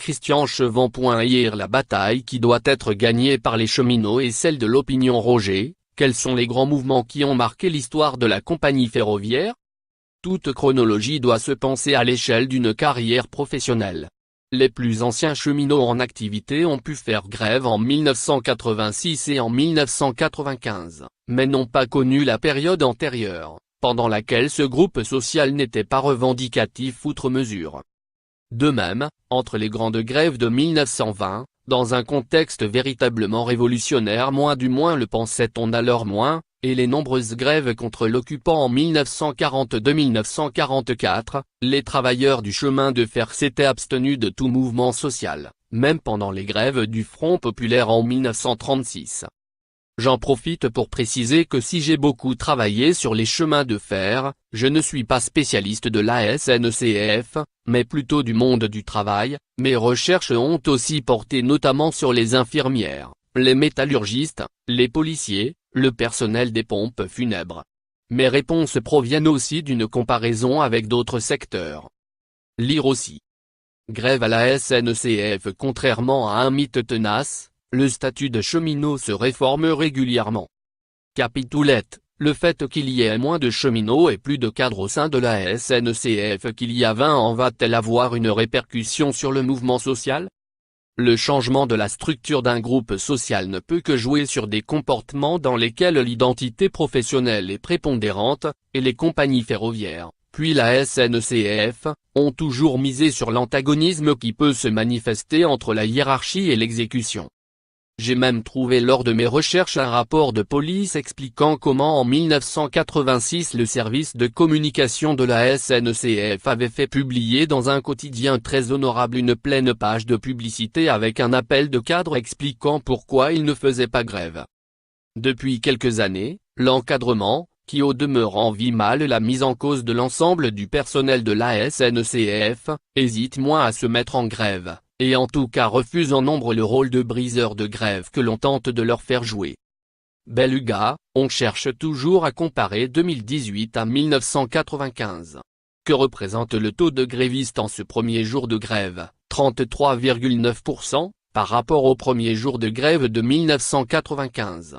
Christian Chevant. Hier, la bataille qui doit être gagnée par les cheminots est celle de l'opinion. Roger, quels sont les grands mouvements qui ont marqué l'histoire de la compagnie ferroviaire? Toute chronologie doit se penser à l'échelle d'une carrière professionnelle. Les plus anciens cheminots en activité ont pu faire grève en 1986 et en 1995, mais n'ont pas connu la période antérieure, pendant laquelle ce groupe social n'était pas revendicatif outre mesure. De même, entre les grandes grèves de 1920, dans un contexte véritablement révolutionnaire du moins le pensait-on alors moins, et les nombreuses grèves contre l'occupant en 1942-1944, les travailleurs du chemin de fer s'étaient abstenus de tout mouvement social, même pendant les grèves du Front populaire en 1936. J'en profite pour préciser que si j'ai beaucoup travaillé sur les chemins de fer, je ne suis pas spécialiste de la SNCF, mais plutôt du monde du travail. Mes recherches ont aussi porté notamment sur les infirmières, les métallurgistes, les policiers, le personnel des pompes funèbres. Mes réponses proviennent aussi d'une comparaison avec d'autres secteurs. Lire aussi. Grève à la SNCF. Contrairement à un mythe tenace, le statut de cheminot se réforme régulièrement. Capitoulette, le fait qu'il y ait moins de cheminots et plus de cadres au sein de la SNCF qu'il y a 20 ans va-t-elle avoir une répercussion sur le mouvement social? Le changement de la structure d'un groupe social ne peut que jouer sur des comportements dans lesquels l'identité professionnelle est prépondérante, et les compagnies ferroviaires, puis la SNCF, ont toujours misé sur l'antagonisme qui peut se manifester entre la hiérarchie et l'exécution. J'ai même trouvé lors de mes recherches un rapport de police expliquant comment en 1986 le service de communication de la SNCF avait fait publier dans un quotidien très honorable une pleine page de publicité avec un appel de cadre expliquant pourquoi il ne faisait pas grève. Depuis quelques années, l'encadrement, qui au demeurant vit mal la mise en cause de l'ensemble du personnel de la SNCF, hésite moins à se mettre en grève, et en tout cas refuse en nombre le rôle de briseur de grève que l'on tente de leur faire jouer. Beluga, on cherche toujours à comparer 2018 à 1995. Que représente le taux de grévistes en ce premier jour de grève, 33,9%, par rapport au premier jour de grève de 1995.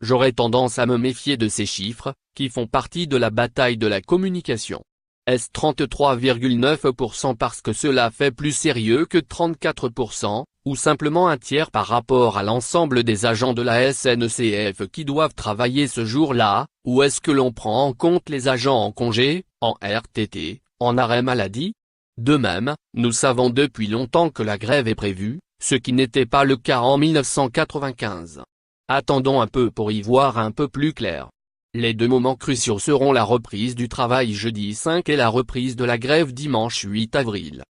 J'aurais tendance à me méfier de ces chiffres, qui font partie de la bataille de la communication. Est-ce 33,9% parce que cela fait plus sérieux que 34%, ou simplement un tiers par rapport à l'ensemble des agents de la SNCF qui doivent travailler ce jour-là, ou est-ce que l'on prend en compte les agents en congé, en RTT, en arrêt maladie? De même, nous savons depuis longtemps que la grève est prévue, ce qui n'était pas le cas en 1995. Attendons un peu pour y voir un peu plus clair. Les deux moments cruciaux seront la reprise du travail jeudi 5 et la reprise de la grève dimanche 8 avril.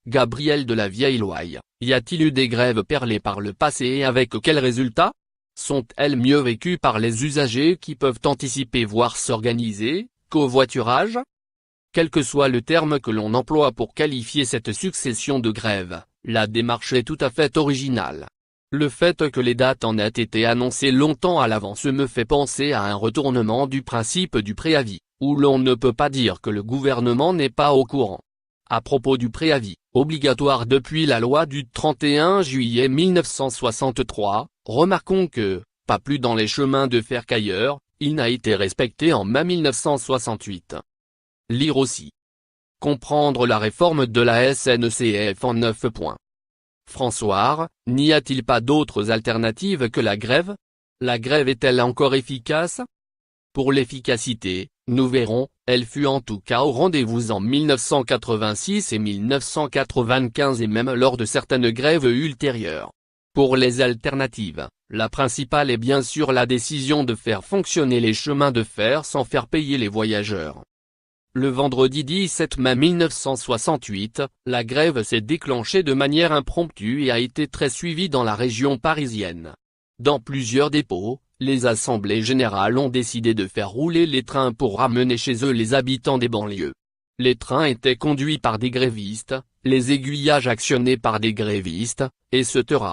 Gabriel de la Vieille-Loye, y a-t-il eu des grèves perlées par le passé et avec quels résultats? Sont-elles mieux vécues par les usagers qui peuvent anticiper voire s'organiser, covoiturage? Quel que soit le terme que l'on emploie pour qualifier cette succession de grèves, la démarche est tout à fait originale. Le fait que les dates en aient été annoncées longtemps à l'avance me fait penser à un retournement du principe du préavis, où l'on ne peut pas dire que le gouvernement n'est pas au courant. À propos du préavis, obligatoire depuis la loi du 31 juillet 1963, remarquons que, pas plus dans les chemins de fer qu'ailleurs, il n'a été respecté en mai 1968. Lire aussi. Comprendre la réforme de la SNCF en 9 points. François, n'y a-t-il pas d'autres alternatives que la grève? La grève est-elle encore efficace? Pour l'efficacité, nous verrons, elle fut en tout cas au rendez-vous en 1986 et 1995 et même lors de certaines grèves ultérieures. Pour les alternatives, la principale est bien sûr la décision de faire fonctionner les chemins de fer sans faire payer les voyageurs. Le vendredi 17 mai 1968, la grève s'est déclenchée de manière impromptue et a été très suivie dans la région parisienne. Dans plusieurs dépôts, les assemblées générales ont décidé de faire rouler les trains pour ramener chez eux les habitants des banlieues. Les trains étaient conduits par des grévistes, les aiguillages actionnés par des grévistes, etc.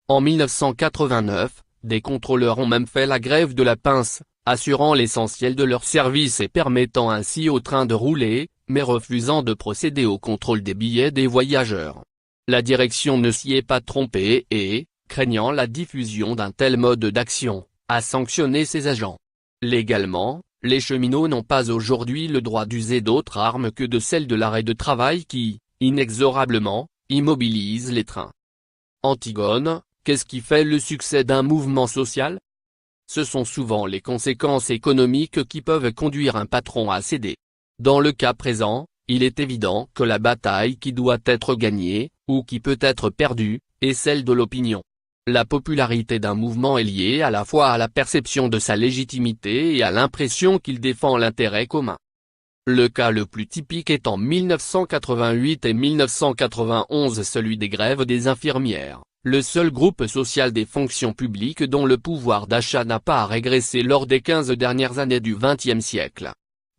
En 1989, des contrôleurs ont même fait la grève de la pince, assurant l'essentiel de leur service et permettant ainsi aux trains de rouler, mais refusant de procéder au contrôle des billets des voyageurs. La direction ne s'y est pas trompée et, craignant la diffusion d'un tel mode d'action, a sanctionné ses agents. Légalement, les cheminots n'ont pas aujourd'hui le droit d'user d'autres armes que de celles de l'arrêt de travail qui, inexorablement, immobilise les trains. Antigone, qu'est-ce qui fait le succès d'un mouvement social? Ce sont souvent les conséquences économiques qui peuvent conduire un patron à céder. Dans le cas présent, il est évident que la bataille qui doit être gagnée, ou qui peut être perdue, est celle de l'opinion. La popularité d'un mouvement est liée à la fois à la perception de sa légitimité et à l'impression qu'il défend l'intérêt commun. Le cas le plus typique est en 1988 et 1991 celui des grèves des infirmières, le seul groupe social des fonctions publiques dont le pouvoir d'achat n'a pas régressé lors des 15 dernières années du XXe siècle.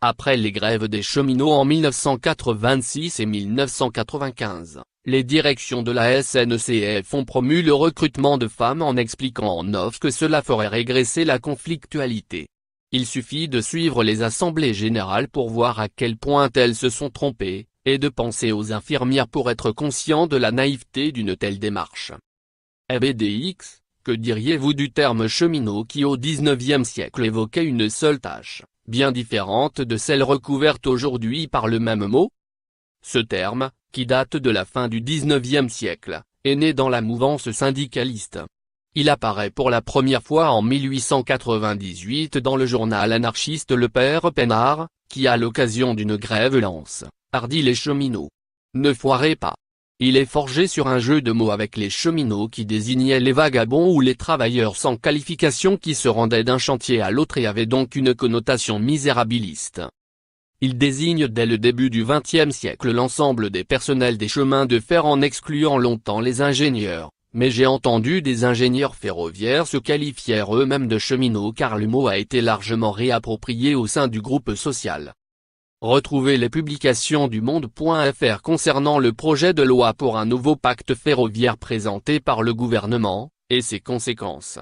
Après les grèves des cheminots en 1986 et 1995, les directions de la SNCF ont promu le recrutement de femmes en expliquant en off que cela ferait régresser la conflictualité. Il suffit de suivre les assemblées générales pour voir à quel point elles se sont trompées, et de penser aux infirmières pour être conscient de la naïveté d'une telle démarche. BDX, que diriez-vous du terme cheminot qui au XIXe siècle évoquait une seule tâche, bien différente de celle recouverte aujourd'hui par le même mot? Ce terme, qui date de la fin du XIXe siècle, est né dans la mouvance syndicaliste. Il apparaît pour la première fois en 1898 dans le journal anarchiste Le Père Peinard, qui à l'occasion d'une grève lance, hardit les cheminots. Ne foirez pas. Il est forgé sur un jeu de mots avec les cheminots qui désignaient les vagabonds ou les travailleurs sans qualification qui se rendaient d'un chantier à l'autre et avait donc une connotation misérabiliste. Il désigne dès le début du XXe siècle l'ensemble des personnels des chemins de fer en excluant longtemps les ingénieurs, mais j'ai entendu des ingénieurs ferroviaires se qualifier eux-mêmes de cheminots car le mot a été largement réapproprié au sein du groupe social. Retrouvez les publications du Monde.fr concernant le projet de loi pour un nouveau pacte ferroviaire présenté par le gouvernement, et ses conséquences.